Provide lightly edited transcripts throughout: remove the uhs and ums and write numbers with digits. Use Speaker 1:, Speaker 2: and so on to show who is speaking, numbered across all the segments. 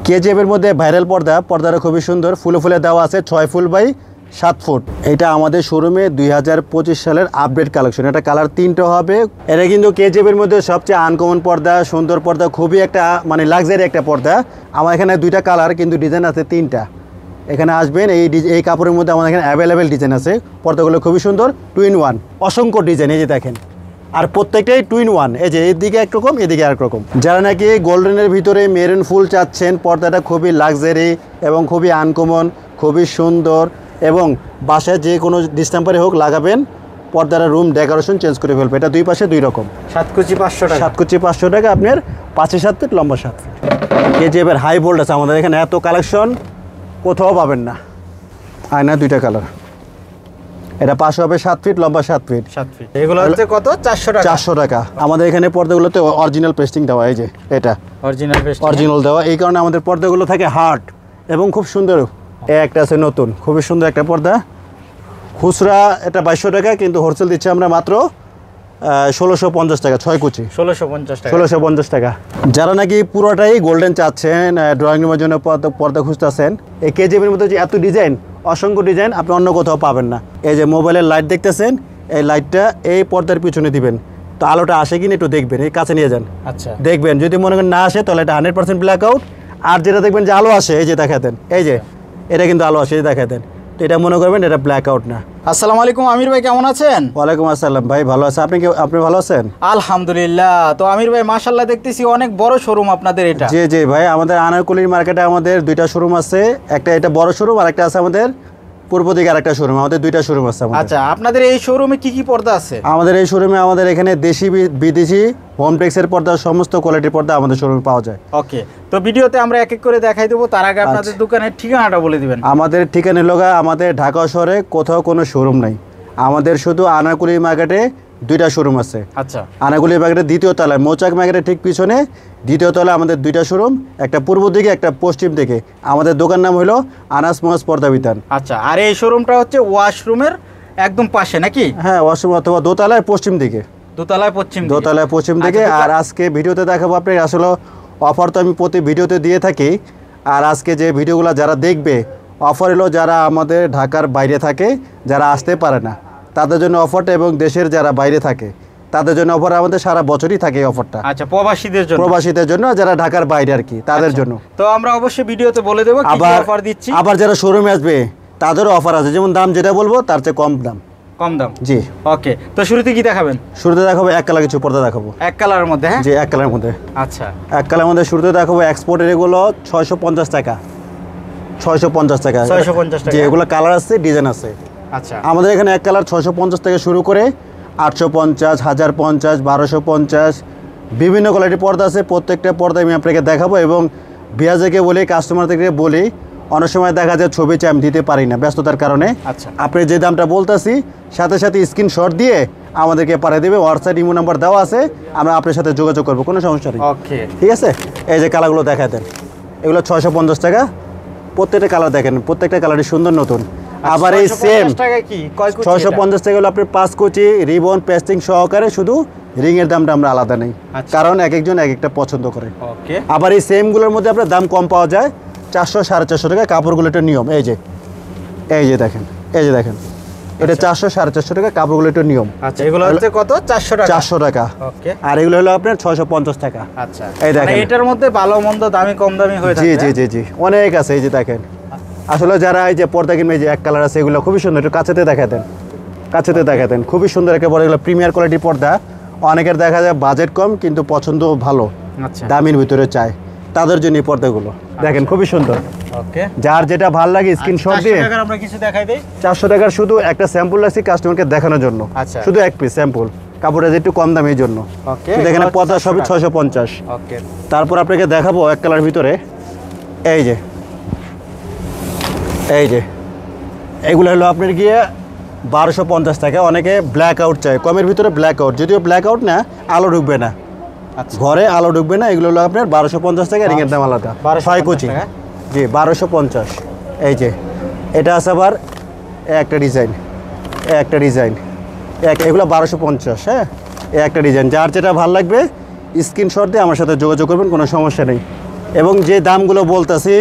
Speaker 1: কেজিএফের মধ্যে ভাইরাল পর্দাটা খুবই সুন্দর, ফুলে ফুলে দেওয়া আছে, 6 ফুট বাই 7 ফুট। এটা আমাদের শোরুমে 2025 সালের আপডেট কালেকশন। এটা কালার 3টা হবে। এটা কিন্তু কেজিএফের মধ্যে সবচেয়ে আনকমন পর্দা, সুন্দর পর্দা, খুবই একটা মানে লাক্সারি একটা পর্দা। আমার এখানে 2টা কালার, কিন্তু ডিজাইন আছে 3টা। এখানে আসবেন, এই কাপড়ের মধ্যে আমাদের এখানে অ্যাভেলেবেল ডিজাইন আছে। পর্দাগুলো খুবই সুন্দর, 2 in 1, অসংখ্য ডিজাইন, এই যে দেখেন। আর প্রত্যেকটাই 2 in 1, এই যে এদিকে একরকম, এদিকে আরেকরকম। যারা নাকি গোল্ডেনের ভিতরে মেরুন ফুল চাচ্ছেন, পর্দাটা খুবই লাক্সারি এবং খুবই আনকমন, খুবই সুন্দর, এবং বাসায় যে কোনো ডিস্টেম্পারে হোক লাগাবেন, পর্দাটা রুম ডেকোরেশন চেঞ্জ করে ফেলবে। এটা দুই পাশে 2 রকম।
Speaker 2: 7 কুচি 500 টাকা।
Speaker 1: 7 কুচি 500 টাকা, আপনার 5.7 ফিট লম্বা 7 ফিট। কেজিএফের হাই বোল্ড আছে আমাদের এখানে, এত কালেকশন কোথাও পাবেন না। আয়না 2টা কালার। এটা পাশে হবে 7 ফিট লম্বা 7 ফিট।
Speaker 2: 7 ফিট। এগুলো হচ্ছে কত? 400 টাকা।
Speaker 1: 400 টাকা। আমাদের এখানে পর্দাগুলোতে অরিজিনাল পেস্টিং দেওয়া, এই যে এটা
Speaker 2: অরিজিনাল পেস্টিং,
Speaker 1: অরিজিনাল দেওয়া। এই কারণে আমাদের পর্দাগুলো থাকে হার্ড এবং খুব সুন্দর। একটা আছে নতুন, খুবই সুন্দর একটা পর্দা। খুচরা এটা 2200 টাকা, কিন্তু হোলসেল দিচ্ছে আমরা মাত্র 1650 টাকা, 6 কুচি
Speaker 2: 1650 টাকা।
Speaker 1: 1650 টাকা। যারা নাকি পুরোটাই গোল্ডেন চাচ্ছেন, ড্রয়িং রুমের জন্য পর্দা খুঁজতেছেন, এই কেজিএফের মধ্যে যে এত ডিজাইন, অসংখ্য ডিজাইন, আপনি অন্য কোথাও পাবেন না। এই যে মোবাইলের লাইট দেখতেছেন, এই লাইটটা এই পর্দার পিছনে দিবেন, তো আলোটা আসে কিনা একটু দেখবেন, এই কাছে নিয়ে যান।
Speaker 2: আচ্ছা,
Speaker 1: দেখবেন যদি মনে করেন না আসে, তাহলে এটা 100% ব্ল্যাক আউট। আর যেটা দেখবেন যে আলো আসে, এই যে দেখাতেন, এই যে এটা কিন্তু আলো আসে, এই যে দেখাতেন, তো এটা মনে করবেন এটা ব্ল্যাক আউট না।
Speaker 2: আসসালামু আলাইকুম আমির ভাই, কেমন আছেন?
Speaker 1: ওয়ালাইকুম আসসালাম ভাই, ভালো আছে। আপনি ভালো আছেন?
Speaker 2: আলহামদুলিল্লাহ। তো আমির ভাই, মাশাআল্লাহ, দেখতেছি অনেক বড় শোরুম আপনাদের এটা।
Speaker 1: জি জি ভাই, আমাদের আনারকুলির মার্কেটে আমাদের 2টা শোরুম আছে। একটা এটা বড় শোরুম, আর একটা আছে আমাদের পূর্ব দিকে আরেকটা শোরুম। আমাদের 2টা শোরুম আছে আমাদের।
Speaker 2: আচ্ছা, আপনাদের এই শোরুমে কি কি পর্দা আছে?
Speaker 1: আমাদের এই শোরুমে আমাদের এখানে দেশি বিদেশি হোমটেক্সের পর্দা, সমস্ত কোয়ালিটির পর্দা আমাদের শোরুমে পাওয়া যায়।
Speaker 2: ওকে, তো ভিডিওতে আমরা এক এক করে দেখাই দেবো। তার আগে আপনাদের দোকানের ঠিকানাটা বলে দিবেন।
Speaker 1: আমাদের ঠিকানা লগা, আমাদের ঢাকা শহরে কোথাও কোনো শোরুম নাই। আমাদের শুধু আনারকুলি মার্কেটে 2টা শোরুম আছে।
Speaker 2: আচ্ছা,
Speaker 1: আনারকুলি মার্কেটের 2য় তলায়, মৌচাক মার্কেটের ঠিক পিছনে 2য় তলায় আমাদের 2টা শোরুম, একটা পূর্ব দিকে, একটা পশ্চিম দিকে। আমাদের দোকান নাম হলো আনাস মোয়াজ পর্দা বিতান।
Speaker 2: আচ্ছা, আর এই শোরুমটা হচ্ছে ওয়াশরুমের একদম পাশে নাকি?
Speaker 1: হ্যাঁ, ওয়াশরুম অথবা দোতলায় পশ্চিম দিকে।
Speaker 2: দোতলায় পশ্চিম
Speaker 1: দিকে। আর আজকে ভিডিওতে দেখাবো আপনি, আসলে অফার তো আমি প্রতি ভিডিওতে দিয়ে থাকি। আর আজকে যে ভিডিওগুলো যারা দেখবে, অফার হলো যারা আমাদের ঢাকার বাইরে থাকে, যারা আসতে পারে না, তাদের জন্য অফারটা, এবং দেশের যারা বাইরে থাকে তাদের জন্য অফার। আমাদের সারা বছরই থাকে এই অফারটা।
Speaker 2: আচ্ছা, প্রবাসীদের জন্য,
Speaker 1: যারা ঢাকার বাইরে আর কি, তাদের জন্য।
Speaker 2: তো আমরা অবশ্যই ভিডিওতে বলে দেবো কি কি অফার দিচ্ছি।
Speaker 1: আবার যারা শোরুমে আসবে তাদেরও অফার আছে, যেমন দাম যেটা বলবো তার চেয়ে কম দাম। জি।
Speaker 2: ওকে, তো শুরুতে কি দেখাবেন?
Speaker 1: শুরুতে দেখাবো এক কালার কিছু পর্দা দেখাবো।
Speaker 2: এক কালারের মধ্যে? হ্যাঁ,
Speaker 1: জি, এক কালারের মধ্যে।
Speaker 2: আচ্ছা,
Speaker 1: এক কালারের মধ্যে শুরুতে দেখাবো এক্সপোর্টের, এগুলো 650 টাকা। 650 টাকা।
Speaker 2: 650 টাকা।
Speaker 1: জি, এগুলো কালার আছে, ডিজাইন আছে।
Speaker 2: আচ্ছা,
Speaker 1: আমাদের এখানে এক কালার 650 থেকে শুরু করে 850, 1050, 1250 বিভিন্ন কোয়ালিটির পর্দা আছে। প্রত্যেকটা পর্দা আমি আপনাকে দেখাবো, এবং বিয়াজকে বলি, কাস্টমারদেরকে বলি, অনেক সময় দেখা যায় ছবি চাই আমি দিতে পারি না ব্যস্ততার কারণে।
Speaker 2: আচ্ছা,
Speaker 1: আপনি যে দামটা বলতেছি সাথে সাথে স্ক্রিনশট দিয়ে আমাদেরকে পাঠিয়ে দেবে। হোয়াটসঅ্যাপ ইমো নাম্বার দেওয়া আছে, আমরা আপনার সাথে যোগাযোগ করবো, কোনো সমস্যা নেই।
Speaker 2: ওকে,
Speaker 1: ঠিক আছে। এই যে কালারগুলো দেখা দেন, এগুলো 650 টাকা। প্রত্যেকটা কালার দেখেন, প্রত্যেকটা কালারই সুন্দর, নতুন। আবার এই সেম 650 টাকা হলো আপনার 5 কুচি রিবন পেস্টিং সহকারে, শুধু রিংয়ের দামটা আমরা আলাদা নেই, কারণ এক একজন এক একটা পছন্দ করে।
Speaker 2: ওকে,
Speaker 1: আবার এই সেমগুলোর মধ্যে আপনার দাম কম পাওয়া যায়, 400, 450 টাকা। কাপড়গুলো একটা নিয়ম, এই যে দেখেন, এটা 400, 450 টাকা। কাপড়গুলো একটা নিয়ম।
Speaker 2: আচ্ছা, এগুলো হচ্ছে কত? 400 টাকা।
Speaker 1: 400 টাকা।
Speaker 2: ওকে,
Speaker 1: আর এগুলো হলো আপনার 650 টাকা।
Speaker 2: আচ্ছা,
Speaker 1: এই দেখেন,
Speaker 2: এটার মধ্যে ভালো মন্দ দামি কম দামি হয়ে থাকে।
Speaker 1: জি জি জি জি, অনেক আছে। এই যে দেখেন, আসলে যারা এই যে পর্দা কিনবে, যে এক কালার আছে, এগুলো খুবই সুন্দর। একটু কাছেতে দেখাতেন, খুবই সুন্দর একটা পর্দা। এগুলো প্রিমিয়ার কোয়ালিটির পর্দা। অনেকের দেখা যায় বাজেট কম কিন্তু পছন্দ ভালো,
Speaker 2: আচ্ছা,
Speaker 1: দামির ভিতরে চায়, তাদের জন্য এই পর্দাগুলো দেখেন, খুবই সুন্দর।
Speaker 2: ওকে,
Speaker 1: যার যেটা ভালো লাগে স্ক্রিনশট দিয়ে।
Speaker 2: 400 টাকার আমরা কিছু দেখাই দেই।
Speaker 1: 400 টাকার শুধু একটা স্যাম্পল লাগছে কাস্টমারকে দেখানোর জন্য।
Speaker 2: আচ্ছা,
Speaker 1: শুধু এক পিস স্যাম্পল, কাপড়টা একটু কম দামি এই জন্য।
Speaker 2: ওকে,
Speaker 1: দেখেন পর্দা সবই 650।
Speaker 2: ওকে,
Speaker 1: তারপর আপনাকে দেখাবো এক কালার ভিতরে, এই যে এইগুলো হলো আপনার গিয়ে 1250 টাকা। অনেকে ব্ল্যাক আউট চায়, কমের ভিতরে ব্ল্যাক আউট, যদিও ব্ল্যাক আউট না, আলো ঢুকবে না, ঘরে আলো ঢুকবে না। এগুলো হলো আপনার 1250 টাকা। রিংয়ের দাম আলাদা, 6 কুচি। জি, 1250। এই যে এটা আছে আবার একটা ডিজাইন, এগুলো 1250। হ্যাঁ, একটা ডিজাইন, যার যেটা ভালো লাগবে স্ক্রিনশট দিয়ে আমার সাথে যোগাযোগ করবেন, কোনো সমস্যা নেই। এবং যে দামগুলো বলতেছি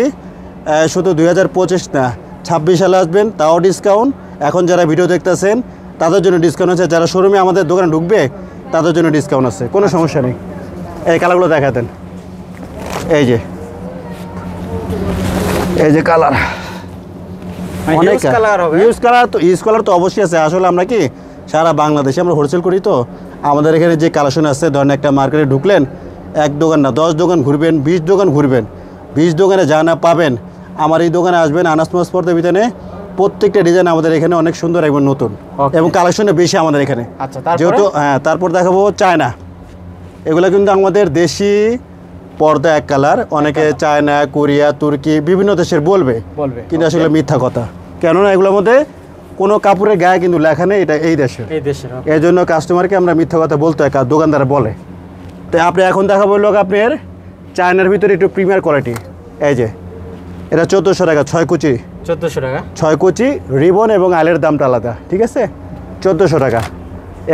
Speaker 1: শুধু 2025 না 26 সালে আসবেন তাও ডিসকাউন্ট। এখন যারা ভিডিও দেখতেছেন তাদের জন্য ডিসকাউন্ট আছে, যারা শোরুমে আমাদের দোকানে ঢুকবে তাদের জন্য ডিসকাউন্ট আছে, কোনো সমস্যা নেই। এই কালারগুলো দেখাতেন, এই যে কালার অনেক
Speaker 2: কালার হবে।
Speaker 1: ইউজ কালার তো অবশ্যই আছে। আসলে আমরা কি সারা বাংলাদেশে আমরা হোলসেল করি, তো আমাদের এখানে যে কালেকশন আছে, ধরেন একটা মার্কেটে ঢুকলেন, এক দোকান না 10 দোকান ঘুরবেন, 20 দোকান ঘুরবেন, 20 দোকানে যা না পাবেন আমার এই দোকানে আসবেন। আনাস মাস পর্দার ভিতরে প্রত্যেকটা ডিজাইন আমাদের এখানে অনেক সুন্দর এবং নতুন, এবং কালেকশনে বেশি আমাদের এখানে।
Speaker 2: আচ্ছা,
Speaker 1: যেহেতু তারপর দেখাবো চায়না, এগুলো কিন্তু আমাদের দেশি পর্দা এক কালার। অনেকে চায়না, কোরিয়া, তুর্কি বিভিন্ন দেশের বলবে, কিন্তু আসলে মিথ্যা কথা। কেননা এগুলোর মধ্যে কোনো কাপড়ের গায়ে কিন্তু লেখা নেই এটা এই দেশের। এই জন্য কাস্টমারকে আমরা মিথ্যা কথা বলতে হয়, দোকানদার বলে। তো আপনি এখন দেখাবো লোক আপনার চায়নার ভিতরে একটু প্রিমিয়ার কোয়ালিটি। এই যে এটা 1400 টাকা, 6 কুচি।
Speaker 2: 1400 টাকা
Speaker 1: 6 কুচি, রিবন এবং আইলের দামটা আলাদা, ঠিক আছে? 1400 টাকা।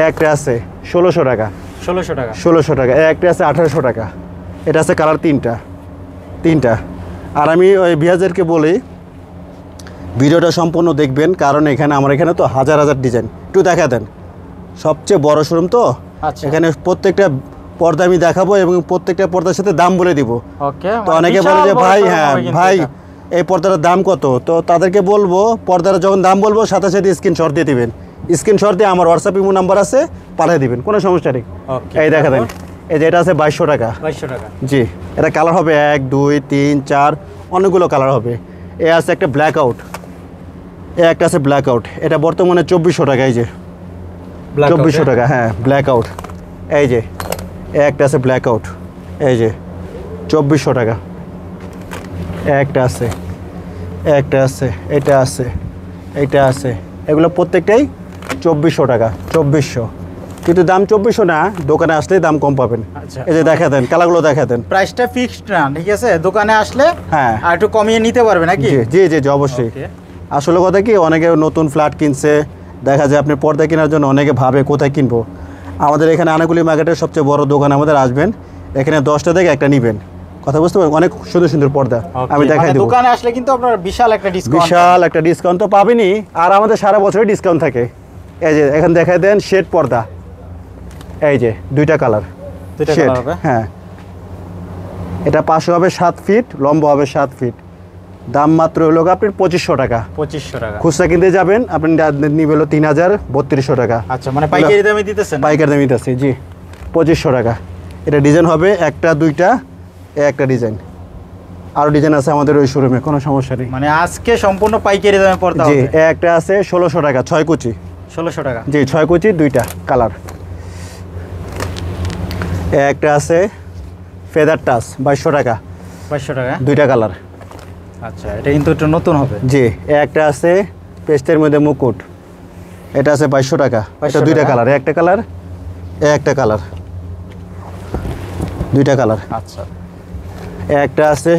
Speaker 1: একটা আছে 1600 টাকা, 1600 টাকা। একটা আছে 1800 টাকা। এটা আছে কালার তিনটা। আর আমি ওই বিহাজেরকে বলি ভিডিওটা সম্পূর্ণ দেখবেন, কারণ এখানে আমার এখানে তো হাজার হাজার ডিজাইন। একটু দেখা দেন, সবচেয়ে বড় শোরুম তো। এখানে প্রত্যেকটা পর্দা আমি দেখাবো এবং প্রত্যেকটা পর্দার সাথে দাম বলে দিব। তো অনেকে বলে যে ভাই, হ্যাঁ ভাই এই পর্দাটার দাম কত, তো তাদেরকে বলবো পর্দাটা যখন দাম বলবো সাথে সাথে স্ক্রিনশট দিয়ে দিবেন। স্ক্রিনশট দিয়ে আমার হোয়াটসঅ্যাপ ইমো নাম্বার আছে, পাঠিয়ে দিবেন, কোনো সমস্যা নেই। এই দেখা দেন, এই যে এটা আছে 2200 টাকা। জি, এটা কালার হবে 1 2 3 4, অনেকগুলো কালার হবে। এ আছে একটা ব্ল্যাক আউট, একটা আছে ব্ল্যাক আউট। এটা বর্তমানে 2400 টাকা। এই যে 2400 টাকা, হ্যাঁ ব্ল্যাক আউট। এই যে একটা আছে ব্ল্যাক আউট, এই যে 2400 টাকা। একটা আছে, এটা আছে, এগুলো প্রত্যেকটাই 2400 টাকা। 2400, কিন্তু দাম 2400 না, দোকানে আসলে দাম কম পাবেন। এই যে দেখা দেন, কালারগুলো দেখা দেন।
Speaker 2: প্রাইসটা ফিক্সড না, ঠিক আছে? দোকানে আসলে
Speaker 1: হ্যাঁ
Speaker 2: আর একটু কমিয়ে নিতে পারবে নাকি?
Speaker 1: জি অবশ্যই। আসলে কথা কি, অনেকে নতুন ফ্ল্যাট কিনছে, দেখা যায় আপনি পর্দা কেনার জন্য অনেকে ভাবে কোথায় কিনবো। আমাদের এখানে আনাকুলি মার্কেটের সবচেয়ে বড় দোকান আমাদের, আসবেন এখানে 10টা থেকে একটা নিবেন। কথা বুঝতে পারেন? অনেক সুন্দর সুন্দর পর্দা আমি দেখাই দেবো।
Speaker 2: দোকানে আসলে কিন্তু আপনার বিশাল একটা
Speaker 1: ডিসকাউন্ট তো পাবেনই, আর আমাদের সারা বছরই ডিসকাউন্ট থাকে। এই যে এখানে দেখাই দেন শেড পর্দা, এই যে 2টা কালার শেড। হ্যাঁ, এটা পাশে হবে 7 ফিট, লম্বা হবে 7 ফিট। দাম মাত্র হলো আপনার 2500 টাকা। খুচরা কিনতে যাবেন আপনি নিবে হলো 3200 টাকা।
Speaker 2: আচ্ছা, মানে পাইকারি দামে দিতেছেন?
Speaker 1: পাইকারি দামে দিতেছি, জি 2500 টাকা। এটা ডিজাইন হবে 1টা 2টা, একটা ডিজাইন। আরও ডিজাইন আছে আমাদের ওই শোরুমে, কোনো সমস্যা নেই।
Speaker 2: মানে আজকে সম্পূর্ণ পাইকারি দামে পড়তে হবে।
Speaker 1: জি, একটা আছে 1600 টাকা, 6 কুচি।
Speaker 2: 1600 টাকা,
Speaker 1: জি 6 কুচি, 2টা কালার। একটা আছে ফেদার টাচ, 2200 টাকা। 2টা কালার।
Speaker 2: আচ্ছা, এটা কিন্তু একটু নতুন হবে।
Speaker 1: জি, একটা আছে পেস্টের মধ্যে মুকুট, এটা আছে 2200 টাকা। এটা 2টা কালার, একটা কালার, একটা কালার, 2টা কালার।
Speaker 2: আচ্ছা,
Speaker 1: একটা আছে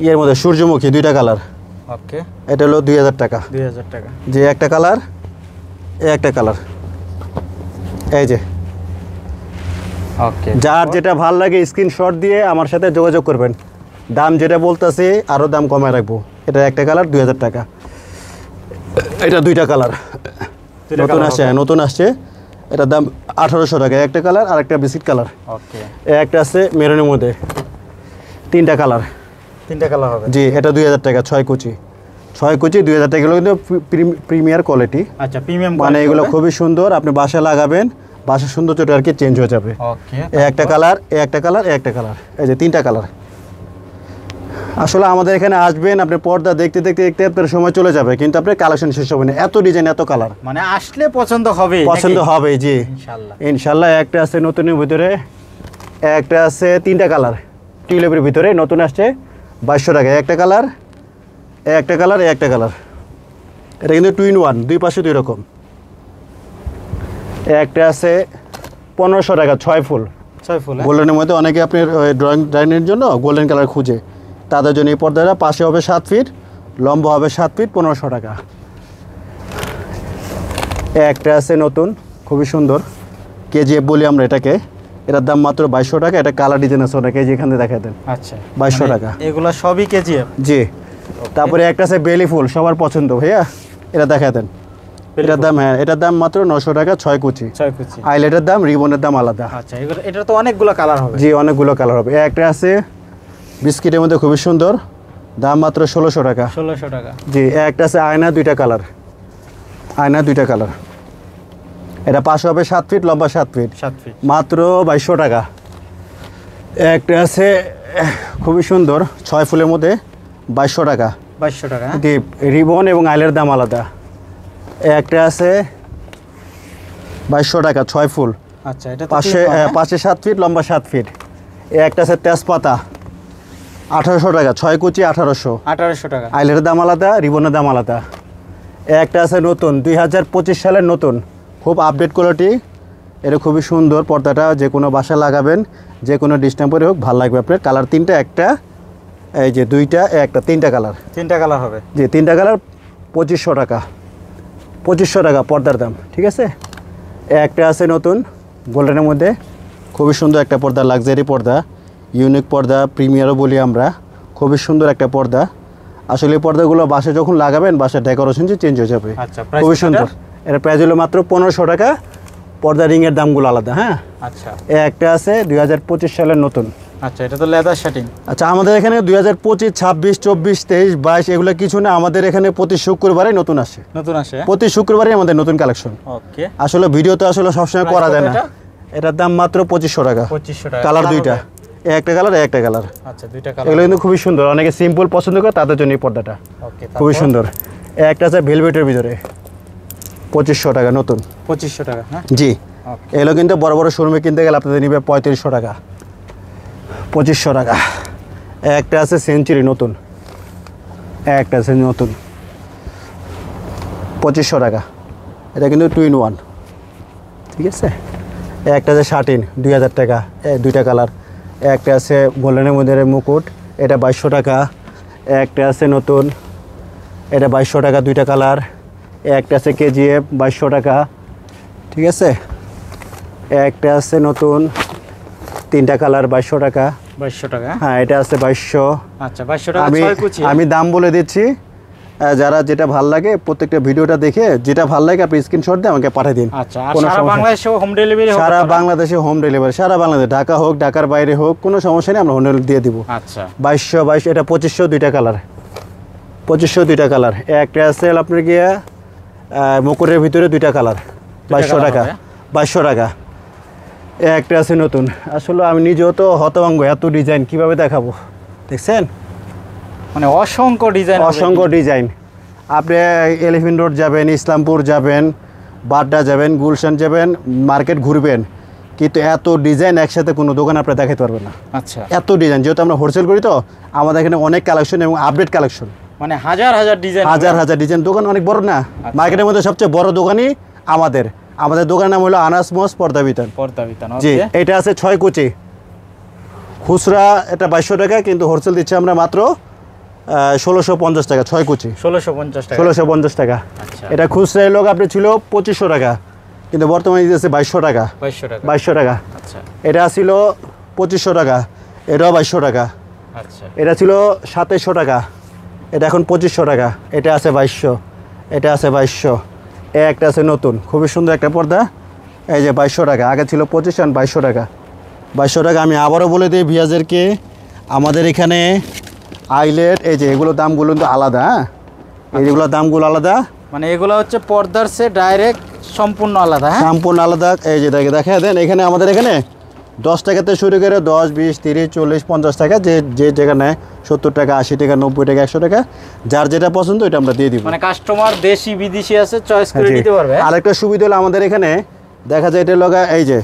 Speaker 1: ইয়ের মধ্যে সূর্যমুখী, 2টা কালার।
Speaker 2: ওকে,
Speaker 1: এটা হলো 2000 টাকা। জি, একটা কালার, একটা কালার। এই যে
Speaker 2: ওকে,
Speaker 1: যার যেটা ভাল লাগে স্ক্রিনশট দিয়ে আমার সাথে যোগাযোগ করবেন। দাম যেটা বলতেছি আরও দাম কমায় রাখবো। এটা একটা কালার 2000 টাকা। এটা 2টা কালার, নতুন আসছে। এটার দাম 1800 টাকা। একটা কালার আর একটা বিস্কিট কালার।
Speaker 2: ওকে,
Speaker 1: একটা আছে মেরুনের মধ্যে, 3টা কালার
Speaker 2: হবে।
Speaker 1: জি, এটা 2000 টাকা। 6 কুচি 2000 টাকা। এগুলো কিন্তু প্রিমিয়ার কোয়ালিটি।
Speaker 2: আচ্ছা, প্রিমিয়াম
Speaker 1: মানে এগুলো খুবই সুন্দর, আপনি বাসায় লাগাবেন, বাসার সৌন্দর্যটা আর কি চেঞ্জ হয়ে যাবে।
Speaker 2: ওকে,
Speaker 1: একটা কালার, একটা কালার, একটা কালার, এই যে 3টা কালার। আসলে আমাদের এখানে আসবেন, আপনি পর্দা দেখতে দেখতে দেখতে আপনার সময় চলে যাবে, কিন্তু আপনার কালেকশন শেষ হবে না। এত ডিজাইন, এত কালার,
Speaker 2: মানে আসলে পছন্দ হবে
Speaker 1: জি ইনশাল্লাহ। একটা আছে নতুনের ভিতরে, একটা আছে 3টা কালার টিউলিপের ভিতরে, নতুন আসছে 2200 টাকা। একটা কালার, একটা কালার, একটা কালার। এটা কিন্তু 2 in 1, 2 পাশে 2 রকম। একটা আছে 1500 টাকা, 6 ফুল। গোল্ডেনের মধ্যে অনেকে আপনার ডাইনিংয়ের জন্য গোল্ডেন কালার খুঁজে, তাদের জন্য এই পর্দাটা পাশে হবে 7 ফিট, লম্বা হবে 7 ফিট, 1500 টাকা। একটা আছে নতুন, খুবই সুন্দর, কেজিএফ বলি আমরা এটাকে। এটার দাম মাত্র 2200 টাকা। এটা কালার ডিজাইন আছে অনেক, এই যে এখানে দেখা দেন।
Speaker 2: আচ্ছা,
Speaker 1: 2200 টাকা।
Speaker 2: এগুলা সবই কেজিএফ।
Speaker 1: জি। তারপরে একটা আছে বেলি ফুল, সবার পছন্দ ভাইয়া, এটা দেখা দেন। এটার দাম, হ্যাঁ এটার দাম মাত্র 900 টাকা, 6 কুচি। আইলেটের দাম, রিবনের দাম আলাদা।
Speaker 2: আচ্ছা, এটা তো অনেকগুলো কালার হবে।
Speaker 1: জি, অনেকগুলো কালার হবে। একটা আছে বিস্কিটের মধ্যে খুবই সুন্দর, দাম মাত্র 1600 টাকা।
Speaker 2: 1600 টাকা।
Speaker 1: জি। একটা আছে আয়না, 2টা কালার, আয়না 2টা কালার। এটা পাশে হবে 7 ফিট, লম্বা 7 ফিট, মাত্র 2200 টাকা। একটা আছে খুবই সুন্দর 6 ফুলের মধ্যে, 2200 টাকা।
Speaker 2: 2200 টাকা।
Speaker 1: জি, রিবন এবং আইলের দাম আলাদা। একটা আছে 2200 টাকা, 6 ফুল।
Speaker 2: আচ্ছা, এটা
Speaker 1: পাশে 7 ফিট, লম্বা 7 ফিট। একটা আছে তেজপাতা, 1800 টাকা, 6 কুচি, 1800
Speaker 2: টাকা।
Speaker 1: আইলের দাম আলাদা, রিবনের দাম আলাদা। একটা আছে নতুন 2025 সালের নতুন, খুব আপডেট কোয়ালিটি। এটা খুবই সুন্দর, পর্দাটা যে কোনো বাসায় লাগাবেন, যে কোনো ডিস্টেম্পরে হোক, ভালো লাগবে আপনার। কালার 3টা, একটা এই যে 2টা, একটা 3টা কালার।
Speaker 2: 3টা কালার হবে।
Speaker 1: জি, 3টা কালার, 2500 টাকা। 2500 টাকা পর্দার দাম, ঠিক আছে। একটা আছে নতুন গোল্ডেনের মধ্যে, খুবই সুন্দর একটা পর্দা, লাক্সারি পর্দা, ইউনিক পর্দা, প্রিমিয়ারও বলি আমরা। খুবই সুন্দর একটা পর্দা। আসলে এই পর্দাগুলো বাসায় যখন লাগাবেন, বাসার ডেকোরেশন চেঞ্জ হয়ে যাবে।
Speaker 2: আচ্ছা,
Speaker 1: খুবই সুন্দর। এটা প্রাইস হলো মাত্র 1500 টাকা। পর্দা রিংয়ের দামগুলো আলাদা। হ্যাঁ,
Speaker 2: আচ্ছা।
Speaker 1: একটা আছে 2025 সালের নতুন।
Speaker 2: আচ্ছা, এটা তো লেদার শার্টিং।
Speaker 1: আচ্ছা, আমাদের এখানে 2025, 26, 24, 23, 22 এগুলো কিছু না, আমাদের এখানে প্রতি শুক্রবারে নতুন আসে। প্রতি শুক্রবারে আমাদের নতুন কালেকশন।
Speaker 2: ওকে।
Speaker 1: আসলে ভিডিও তো আসলে সবসময় করা যায় না। এটার দাম মাত্র 2500 টাকা।
Speaker 2: 2500 টাকা।
Speaker 1: কালার 2টা, একটা কালার, একটা কালার।
Speaker 2: আচ্ছা, 2টা কালার।
Speaker 1: এগুলো কিন্তু খুবই সুন্দর, অনেকে সিম্পল পছন্দ করে, তাদের জন্য এই পর্দাটা খুবই সুন্দর। একটা আছে ভেলভেটের ভিতরে, 2500 টাকা নতুন।
Speaker 2: 2500 টাকা। হ্যাঁ,
Speaker 1: জি। এগুলো কিন্তু বড় বড় শোরুমে কিনতে গেলে আপনাদের নিবে 3500 টাকা, 2500 টাকা। একটা আছে সেঞ্চুরি নতুন, একটা আছে নতুন, 2500 টাকা। এটা কিন্তু 2 in 1, ঠিক আছে। একটা আছে শার্টিন, 2000 টাকা, 2টা কালার। একটা আছে গোল্ডেনের মধ্যে মুকুট, এটা 2200 টাকা। একটা আছে নতুন, এটা 2200 টাকা, 2টা কালার। একটা আছে কেজিএফ, 2200 টাকা, ঠিক আছে। একটা আছে নতুন, 3টা কালার, 2200 টাকা।
Speaker 2: 2200 টাকা।
Speaker 1: হ্যাঁ, এটা আছে 2200।
Speaker 2: আচ্ছা, 2200 টাকা, 6 কুচি।
Speaker 1: আমি দাম বলে দিচ্ছি, যারা যেটা ভালো লাগে প্রত্যেকটা ভিডিওটা দেখে যেটা ভালো লাগে আপনি স্ক্রিনশট দিয়ে আমাকে পাঠিয়ে দিন।
Speaker 2: আচ্ছা, আর সারা বাংলাদেশে হোম ডেলিভারি?
Speaker 1: সারা বাংলাদেশে হোম ডেলিভারি, সারা বাংলাদেশ, ঢাকা হোক, ঢাকার বাইরে হোক, কোনো সমস্যা নেই, আমরা হোম ডেলিভারি দিয়ে দিব।
Speaker 2: আচ্ছা,
Speaker 1: 2200, এটা 2500, 2টা কালার, 2500, 2টা কালার। একটা আছে আপনার গিয়া মুকুটের ভিতরে, 2টা কালার, 2200 টাকা, 2200 টাকা। একটা আছে নতুন। আসলে আমি নিজেও তো হতভঙ্গ, এত ডিজাইন কিভাবে দেখাবো, দেখছেন,
Speaker 2: মানে অসংখ্য ডিজাইন।
Speaker 1: অসংখ্য ডিজাইন। আপনি এলিফেন্ট রোড যাবেন, ইসলামপুর যাবেন, বাড্ডা যাবেন, গুলশান যাবেন, মার্কেট ঘুরবেন, কিন্তু এত ডিজাইন একসাথে কোনো দোকান আপনি দেখাতে পারবেন না।
Speaker 2: আচ্ছা,
Speaker 1: এত ডিজাইন, যেহেতু আমরা হোলসেল করি তো আমাদের এখানে অনেক কালেকশন এবং আপডেট কালেকশন,
Speaker 2: মানে হাজার হাজার ডিজাইন,
Speaker 1: হাজার ডিজাইন। দোকান অনেক বড় না, মার্কেটের মধ্যে সবচেয়ে বড় দোকানই আমাদের দোকানের নাম হলো আনাস মোস পর্দা বিতান।
Speaker 2: জি।
Speaker 1: এটা আছে 6 কুচি, খুচরা এটা 2200 টাকা, কিন্তু হোলসেল দিচ্ছি আমরা মাত্র 1650 টাকা, 6 কুচি 1650 টাকা। এটা খুচরা লোক আপনি ছিল 2500 টাকা, কিন্তু বর্তমানে দিতেছে 2200 টাকা। 2200 টাকা।
Speaker 2: আচ্ছা,
Speaker 1: এটা ছিল 2500 টাকা, এটাও 2200 টাকা।
Speaker 2: আচ্ছা,
Speaker 1: এটা ছিল 2700 টাকা, এটা এখন 2500 টাকা। এটা আছে 2200, এটা আছে 2200। একটা আছে নতুন, খুবই সুন্দর একটা পর্দা, এই যে 2200 টাকা। আগে ছিল 25 আর 2200 টাকা, 2200 টাকা। আমি আবারও বলে দিই ভিউয়ারদেরকে, আমাদের এখানে আইলেট, এই যে এগুলো দামগুলো কিন্তু আলাদা। হ্যাঁ, এইগুলোর দামগুলো আলাদা,
Speaker 2: মানে এগুলো হচ্ছে পর্দার সে ডাইরেক্ট সম্পূর্ণ আলাদা। হ্যাঁ, সম্পূর্ণ
Speaker 1: আলাদা। এই যে দেখা দেন, এখানে আমাদের এখানে 10 টাকাতে শুরু করে 10, 20, 30, 40, 50 টাকা, যে জায়গা নেয় 70 টাকা, 80 টাকা, 90 টাকা, 100 টাকা, যার যেটা পছন্দ এটা আমরা দিয়ে দিব।
Speaker 2: মানে কাস্টমার দেশি বিদেশি আছে, চয়েস করে নিতে পারবে।
Speaker 1: আরেকটা সুবিধা হলো আমাদের এখানে দেখা যায়, এটা লগা এই যে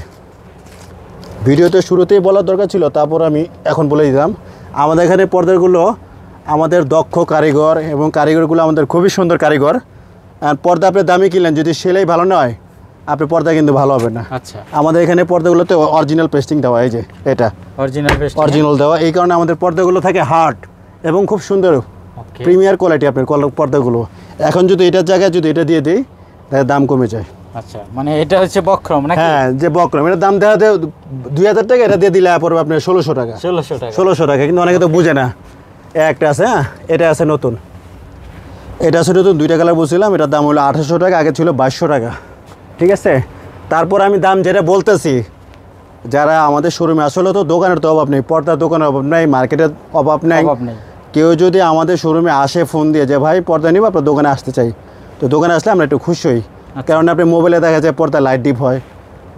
Speaker 1: ভিডিওতে শুরুতেই বলার দরকার ছিল, তারপর আমি এখন বলে দিলাম, আমাদের এখানে পর্দাগুলো আমাদের দক্ষ কারিগর, এবং কারিগরগুলো আমাদের খুবই সুন্দর কারিগর। আর পর্দা আপনি দামি কিনলেন, যদি সেলাই ভালো নয় আপনি পর্দা কিন্তু ভালো হবে না।
Speaker 2: আচ্ছা,
Speaker 1: আমাদের এখানে পর্দাগুলোতে অরিজিনাল পেস্টিং দেওয়া, এই যে এটা অরিজিনাল দেওয়া, এই কারণে আমাদের পর্দাগুলো থাকে হার্ড এবং খুব সুন্দর প্রিমিয়ার কোয়ালিটি আপনার পর্দাগুলো। এখন যদি এটার জায়গায় যদি এটা দিয়ে দিই তাহলে দাম কমে যায়।
Speaker 2: আচ্ছা, মানে এটা হচ্ছে বক্রম নাকি?
Speaker 1: হ্যাঁ, যে বক্রম, এটা দাম দেওয়া 2000 টাকা, এটা দিয়ে দিলে পড়বে আপনার 1600 টাকা।
Speaker 2: 1600 টাকা।
Speaker 1: 1600 টাকা, কিন্তু অনেকে তো বুঝে না। একটা আছে, হ্যাঁ, এটা আছে নতুন, এটা আছে নতুন, 2টা কালার বলছিলাম, এটার দাম হলো 2800 টাকা, আগে ছিল 2200 টাকা। ঠিক আছে, তারপর আমি দাম যেটা বলতেছি, যারা আমাদের শোরুমে আসলে তো দোকানের তো অভাব নেই, পর্দার দোকানের অভাব নেই, মার্কেটের অভাব নেই। কেউ যদি আমাদের শোরুমে আসে ফোন দিয়ে যে ভাই পর্দা নিব, আপনার দোকানে আসতে চাই, তো দোকানে আসলে আমরা একটু খুশি হই। কারণ আপনি মোবাইলে দেখা যায় পর্দা লাইট ডিপ হয়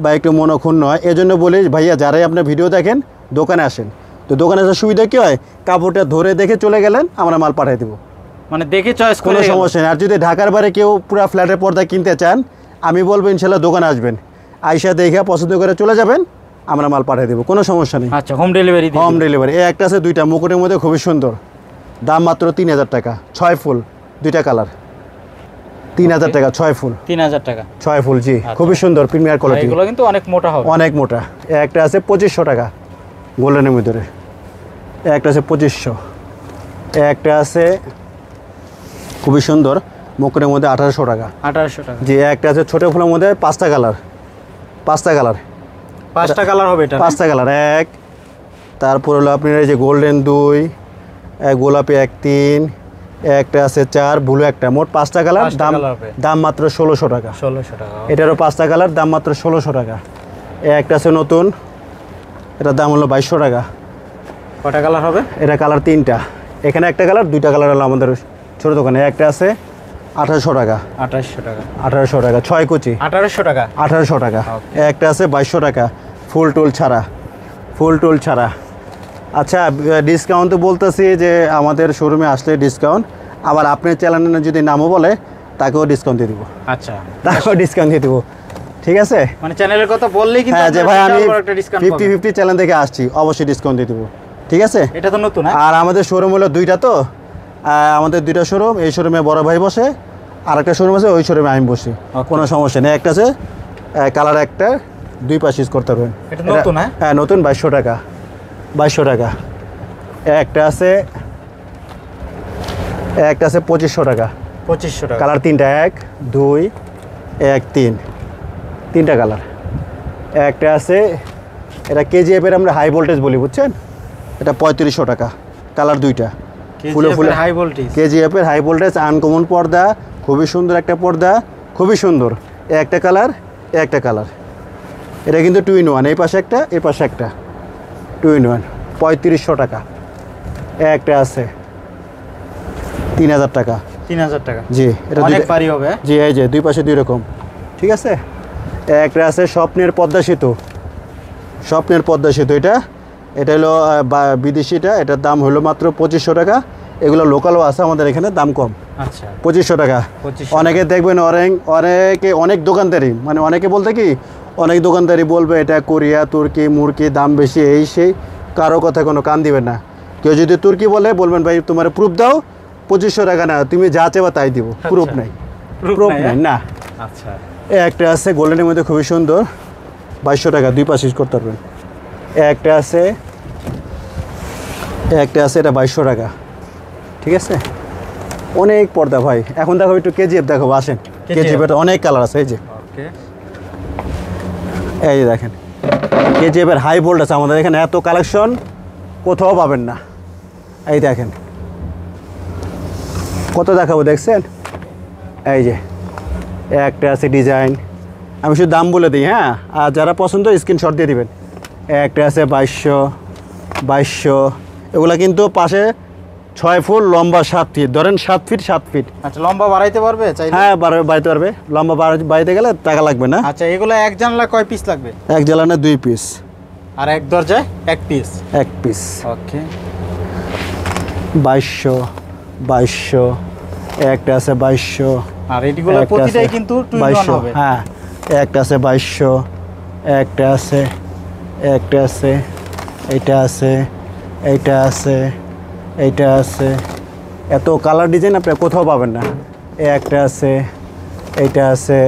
Speaker 1: বা একটু মনোক্ষুণ্ণ হয়, এজন্য বলি ভাইয়া যারাই আপনার ভিডিও দেখেন দোকানে আসেন। তো দোকানে আসার সুবিধা কী হয়, কাপড়টা ধরে দেখে চলে গেলেন, আমরা মাল পাঠিয়ে দেবো,
Speaker 2: মানে দেখে চয়েস
Speaker 1: কোনো সমস্যা নেই। আর যদি ঢাকার বাইরে কেউ পুরো ফ্ল্যাটের পর্দা কিনতে চান, আমি বলবো ইনশাল্লাহ দোকানে আসবেন, আইসা দেখে পছন্দ করে চলে যাবেন, আমরা মাল পাঠিয়ে দেবো, কোনো সমস্যা নেই।
Speaker 2: আচ্ছা, হোম ডেলিভারি?
Speaker 1: Home delivery. এই একটা আছে 2টা মুকুটের মধ্যে, খুবই সুন্দর, দাম মাত্র 3000 টাকা, 6 ফুল, 2টা কালার, 3000 টাকা, 6 ফুল।
Speaker 2: 3000 টাকা,
Speaker 1: 6 ফুল, জি, খুবই সুন্দর, প্রিমিয়ার কোয়ালিটি।
Speaker 2: এগুলো কিন্তু অনেক মোটা হবে,
Speaker 1: অনেক মোটা। একটা আছে 2500 টাকা, গোল্ডেনের ভিতরে, একটা আছে 2500, একটা আছে খুবই সুন্দর মুকুটের মধ্যে 1800 টাকা।
Speaker 2: 1800 টাকা,
Speaker 1: জি, একটা আছে ছোটো ফুলের মধ্যে 5টা কালার, 5টা কালার,
Speaker 2: 5টা কালার হবে এটা?
Speaker 1: 5টা কালার, এক, তারপর হলো আপনার এই যে গোল্ডেন 2, গোলাপি 1, 3, একটা আছে 4, ব্লু একটা, মোট 5টা কালার। দাম মাত্র 1600 টাকা।
Speaker 2: 1600 টাকা।
Speaker 1: এটারও 5টা কালার, দাম মাত্র 1600 টাকা। একটা আছে নতুন, এটার দাম হলো 2200 টাকা।
Speaker 2: কটা কালার হবে?
Speaker 1: এটা কালার 3টা, এখানে একটা কালার, 2টা কালার হলো আমাদের ছোটো দোকানে। একটা আছে 1800 টাকা।
Speaker 2: 2800 টাকা।
Speaker 1: 1800 টাকা, 6 কুচি।
Speaker 2: 1800 টাকা।
Speaker 1: 1800 টাকা। একটা আছে 2200 টাকা, ফুল টুল ছাড়া, ফুল টুল ছাড়া। আচ্ছা, ডিসকাউন্ট তো বলতেছি যে আমাদের শোরুমে আসলে ডিসকাউন্ট, আবার আপনার চ্যানেলে যদি নামও বলে তাকেও ডিসকাউন্ট দিয়ে দিব।
Speaker 2: আচ্ছা,
Speaker 1: তাকেও ডিসকাউন্ট দিয়ে দিব, ঠিক আছে?
Speaker 2: মানে চ্যানেলের কথা বললেই কিন্তু,
Speaker 1: হ্যাঁ, যে ভাই আমি
Speaker 2: একটা ডিসকাউন্ট
Speaker 1: 50-50 চ্যানেল থেকে আসছি, অবশ্যই ডিসকাউন্ট দিয়ে দিব, ঠিক আছে?
Speaker 2: এটা তো নতুন।
Speaker 1: আর আমাদের শোরুম হলো 2টা, তো আমাদের 2টা শোরুম, এই শোরুমে বড় ভাই বসে, আর একটা শোরুম আছে ওই শোরুমে আমি বসি, কোনো সমস্যা নেই। একটা আছে কালার, একটা 2 পাশ ইউজ করতে পারবেন।
Speaker 2: এটা নতুন?
Speaker 1: হ্যাঁ, নতুন, 2200 টাকা, 2200 টাকা। একটা আছে 2500 টাকা।
Speaker 2: 2500 টাকা।
Speaker 1: কালার 3টা, 1, 2, 1, 3, 3টা কালার। একটা আছে, এটা কেজিএফ এর আমরা হাই ভোল্টেজ বলি, বুঝছেন? এটা 3500 টাকা, কালার 2টা, ফুলে ফুলে
Speaker 2: হাই ভোল্টেজ।
Speaker 1: কেজিএফ এর হাই ভোল্টেজ, আনকমন পর্দা, খুবই সুন্দর একটা পর্দা, খুবই সুন্দর। একটা কালার, একটা কালার। এটা কিন্তু 2 in 1, এই পাশে একটা, এই পাশে একটা, 2 in 1, 3500 টাকা। একটা আছে 3000 টাকা।
Speaker 2: 3000 টাকা,
Speaker 1: জি, এটা
Speaker 2: অনেক ভারী হবে।
Speaker 1: জি, এই যে 2 পাশে 2 রকম, ঠিক আছে? একটা আছে স্বপ্নের পদ্মা সেতু, স্বপ্নের পদ্মা সেতু, এটা হলো বিদেশিটা, এটার দাম হলো মাত্র 2500 টাকা। এগুলো লোকালও আছে আমাদের এখানে, দাম কম।
Speaker 2: আচ্ছা,
Speaker 1: 2500 টাকা। অনেকে দেখবেন অনেক দোকানদারি, মানে অনেকে বলতে কি, অনেক দোকানদারি বলবে এটা কোরিয়া, তুর্কি, মুরকি, দাম বেশি, এই সেই, কারো কথা কোনো কান দিবেন না। কেউ যদি তুর্কি বলে, বলবেন ভাই তোমার প্রুফ দাও, 2500 টাকা না, তুমি যা চাইবা তাই দিব, প্রুফ নাই, প্রুফ নাই না।
Speaker 2: আচ্ছা,
Speaker 1: একটা আছে গোল্ডেনের মধ্যে, খুবই সুন্দর, 2200 টাকা, 2 পাশ ইউজ করতে পারবেন। একটা আছে এটা 2200 টাকা, ঠিক আছে? অনেক পর্দা ভাই। এখন দেখো একটু কেজিএফ দেখো, আসেন, কেজিএফ এর অনেক কালার আছে, এই যে, এই যে দেখেন, কেজিএফ এর হাই ভোল্ট আছে আমাদের এখানে, এত কালেকশন কোথাও পাবেন না। এই দেখেন কত দেখাবো, দেখছেন? এই যে একটা আছে ডিজাইন, আমি শুধু দাম বলে দিই, হ্যাঁ, আর যারা পছন্দ স্ক্রিনশট দিয়ে দিবেন। একটা আছে 2200, এগুলা কিন্তু পাশে 6 ফুট, লম্বা 7 ফিট, ধরেন 7 ফিট 7 ফিট।
Speaker 2: আচ্ছা, লম্বা বাড়াইতে পারবে চাইলে?
Speaker 1: হ্যাঁ, বাড়াইতে পারবে, লম্বা বাড়াইতে গেলে টাকা লাগবে না।
Speaker 2: আচ্ছা, এগুলো এক জানলা কয় পিস লাগবে?
Speaker 1: এক জ্বালানে 2 পিস,
Speaker 2: আর এক দরজায় 1 পিস।
Speaker 1: 1 পিস।
Speaker 2: ওকে,
Speaker 1: 2200, একটা আছে 2200,
Speaker 2: আর এগুলো প্রতিটাই কিন্তু 2 in 1 হবে।
Speaker 1: হ্যাঁ, একটা আছে 2200, একটা আছে, এইটা আছে, এইটা আছে, এইটা আছে, এত কালার ডিজাইন আপনি কোথাও পাবেন না। একটা আছে, এইটা আছে,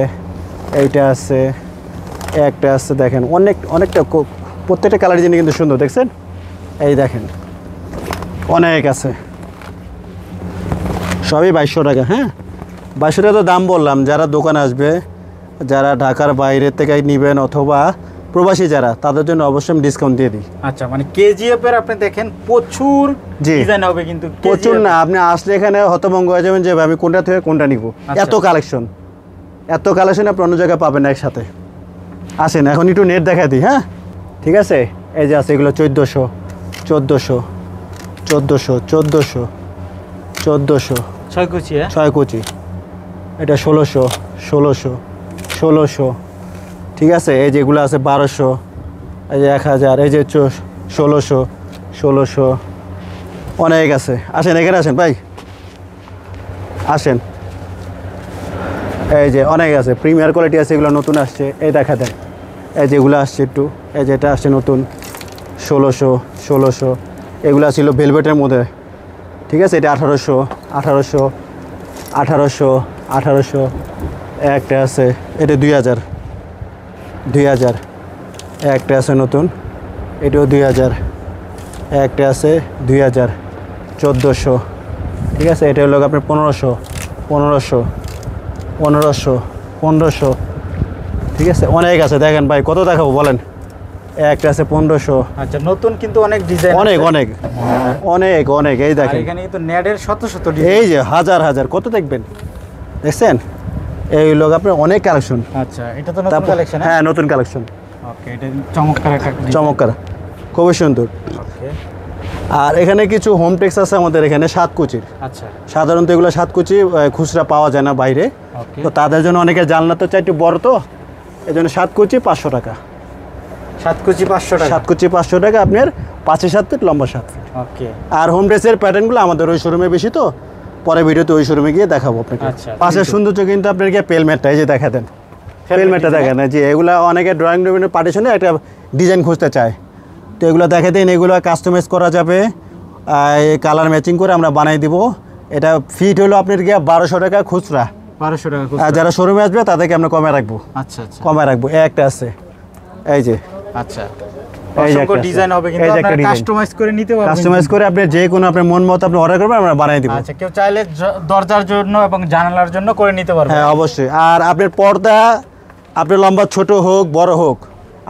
Speaker 1: এইটা আছে, একটা আছে, দেখেন অনেকটা, প্রত্যেকটা কালার ডিজাইন কিন্তু সুন্দর, দেখছেন? এই দেখেন, অনেক আছে, সবই 2200 টাকা। হ্যাঁ, 2200 টাকা তো দাম বললাম, যারা দোকানে আসবে যারা ঢাকার বাইরে থেকে নেবেন অথবা প্রবাসী যারা, তাদের জন্য অবশ্যই আমি ডিসকাউন্ট দিয়ে দিই।
Speaker 2: আচ্ছা, মানে কেজিএফ এর আপনি দেখেন প্রচুর
Speaker 1: জি।
Speaker 2: ডিজাইন হবে, কিন্তু
Speaker 1: প্রচুর
Speaker 2: KGF
Speaker 1: না, আপনি আসলে এখানে হতভঙ্গ হয়ে যাবেন যে আমি কোনটা থেকে কোনটা নিব।
Speaker 2: আচ্ছা।
Speaker 1: এত কালেকশন আপনি অন্য জায়গায় পাবেন না একসাথে। আসেন এখন একটু নেট দেখা দিই। হ্যাঁ ঠিক আছে, এই যে আছে এগুলো 1400 1400 1400 1400 1400
Speaker 2: ছয় কুচি, হ্যাঁ?
Speaker 1: 6 কুচি, এটা 1600 1600 1600। ঠিক আছে, এই যেগুলো আছে 1200, এই যে 1000, এই যে 1600 1600, অনেক আছে। আসেন এখানে আসেন ভাই, আসেন। এই যে অনেক আছে, প্রিমিয়ার কোয়ালিটি আছে, এগুলো নতুন আসছে। এই দেখা দেন, এই যেগুলো আসছে একটু, এই যে এটা আসছে নতুন 1600 1600। এগুলো ছিল ভেলভেটের মধ্যে। ঠিক আছে, এটা 1800 1800 1800 1800। একটা আছে, এটা 2000 2000। একটা আছে নতুন, এটাও 2000। একটা আছে 2000 1400। ঠিক আছে, এটা হলো আপনার 1500 1500 1500 1500। ঠিক আছে, অনেক আছে। দেখেন ভাই কত দেখাবো বলেন। একটা আছে 1500।
Speaker 2: আচ্ছা, নতুন কিন্তু অনেক ডিজাইন,
Speaker 1: অনেক অনেক অনেক অনেক। এই
Speaker 2: আর
Speaker 1: দেখেন,
Speaker 2: এখানে কিন্তু নেটের শত শত ডিজাইন।
Speaker 1: এই যে হাজার হাজার কত দেখবেন, দেখছেন? এই লোক আপনার অনেক কালেকশন।
Speaker 2: আচ্ছা, এটা তো নতুন কালেকশন।
Speaker 1: হ্যাঁ নতুন কালেকশন,
Speaker 2: ওকে, এটা চমৎকার একটা design।
Speaker 1: চমৎকার, খুবই সুন্দর।
Speaker 2: ওকে,
Speaker 1: আর এখানে কিছু হোম টেক্স আছে আমাদের এখানে 7 কুচির।
Speaker 2: আচ্ছা,
Speaker 1: সাধারণত এগুলো 7 কুচি খুচরা পাওয়া যায় না বাইরে,
Speaker 2: ওকে।
Speaker 1: তো তাদের জন্য অনেকে জানলা তো চাই একটু বড়, তো এই জন্য 7 কুচি 500 টাকা।
Speaker 2: 7 কুচি 500 টাকা।
Speaker 1: 7 কুচি 500 টাকা, আপনার 5.7 ফিট লম্বা 7 ফিট।
Speaker 2: ওকে,
Speaker 1: আর হোম ড্রেসের প্যাটার্নগুলো আমাদের ওই শোরুমে বেশি, তো পরে ভিডিওতে ওই শোরুমে গিয়ে দেখাবো আপনাকে।
Speaker 2: আচ্ছা,
Speaker 1: পাশের সৌন্দর্য কিন্তু আপনাকে পেলমেটটা, এই যে দেখা দেন, পেলমেটটা দেখেন। যে এগুলো অনেকে ড্রয়িং রুমের পার্টিশনে একটা ডিজাইন খুঁজতে চায়, তো এগুলো দেখে দিন, এগুলো কাস্টমাইজ করা যাবে, কালার ম্যাচিং করে আমরা বানাই দিব। এটা ফিট হলো আপনার গিয়ে 1200 টাকা খুচরা।
Speaker 2: 1200 টাকা
Speaker 1: আর
Speaker 2: খুচরা।
Speaker 1: যারা শোরুমে আসবে তাদেরকে আমরা কমে রাখবো,
Speaker 2: আচ্ছা আচ্ছা
Speaker 1: কমে রাখবো। একটা আছে, এই যে
Speaker 2: আচ্ছা,
Speaker 1: এই যে
Speaker 2: অসংখ্য
Speaker 1: একটা
Speaker 2: ডিজাইন হবে, কিন্তু
Speaker 1: এই যে একটা
Speaker 2: আপনারা
Speaker 1: design।
Speaker 2: কাস্টমাইজ করে নিতে পারবেন।
Speaker 1: কাস্টমাইজ করে আপনি যে কোনো আপনার মন মতো আপনি অর্ডার করবেন, আমরা বানাই দিব।
Speaker 2: আচ্ছা, কেউ চাইলে দরজার জন্য এবং জানালার জন্য করে নিতে পারবে।
Speaker 1: হ্যাঁ অবশ্যই। আর আপনার পর্দা আপনার লম্বা ছোট হোক বড় হোক,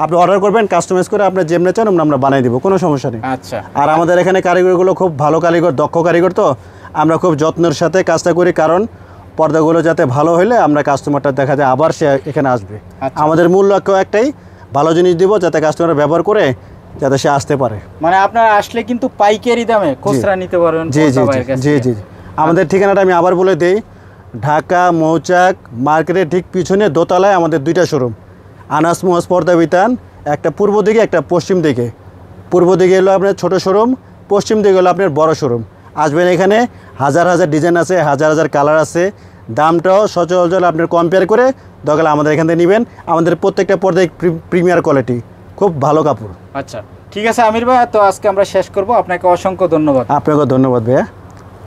Speaker 1: আপনি অর্ডার করবেন, কাস্টমাইজ করে আপনি যেমনি চান আমরা বানাই দিব, কোনো সমস্যা নেই।
Speaker 2: আচ্ছা,
Speaker 1: আর আমাদের এখানে কারিগরগুলো খুব ভালো কারিগর, দক্ষ কারিগর, তো আমরা খুব যত্নের সাথে কাজটা করি, কারণ পর্দাগুলো যাতে ভালো হলে আমরা কাস্টমারটা দেখা যায় আবার সে এখানে আসবে।
Speaker 2: আচ্ছা।
Speaker 1: আমাদের মূল লক্ষ্য একটাই, ভালো জিনিস দিব যাতে কাস্টমার ব্যবহার করে যাতে সে আসতে পারে।
Speaker 2: মানে আপনারা আসলে কিন্তু পাইকারি দামে খুচরা নিতে পারবেন।
Speaker 1: জি জি
Speaker 2: পর্দা
Speaker 1: জি
Speaker 2: ভাইয়ের কাছ
Speaker 1: জি
Speaker 2: থেকে।
Speaker 1: জি। আমাদের ঠিকানাটা আমি আবার বলে দিই, ঢাকা মৌচাক মার্কেটের ঠিক পিছনে দোতলায় আমাদের 2টা শোরুম, আনাস মুয়াজ পর্দা বিতান, একটা পূর্ব দিকে একটা পশ্চিম দিকে। পূর্ব দিকে হলো আপনার ছোট শোরুম, পশ্চিম দিকে হলো আপনার বড় শোরুম। আসবেন, এখানে হাজার হাজার ডিজাইন আছে, হাজার হাজার কালার আছে, দামটাও সচরাচর আপনার কম্পেয়ার করে দরকার আমাদের এখান থেকে নেবেন। আমাদের প্রত্যেকটা পর্দায় প্রিমিয়ার কোয়ালিটি, খুব ভালো কাপড়।
Speaker 2: আচ্ছা, ঠিক আছে আমির ভাই, তো আজকে আমরা শেষ করব। আপনাকে অসংখ্য ধন্যবাদ।
Speaker 1: আপনাকে ধন্যবাদ ভাইয়া।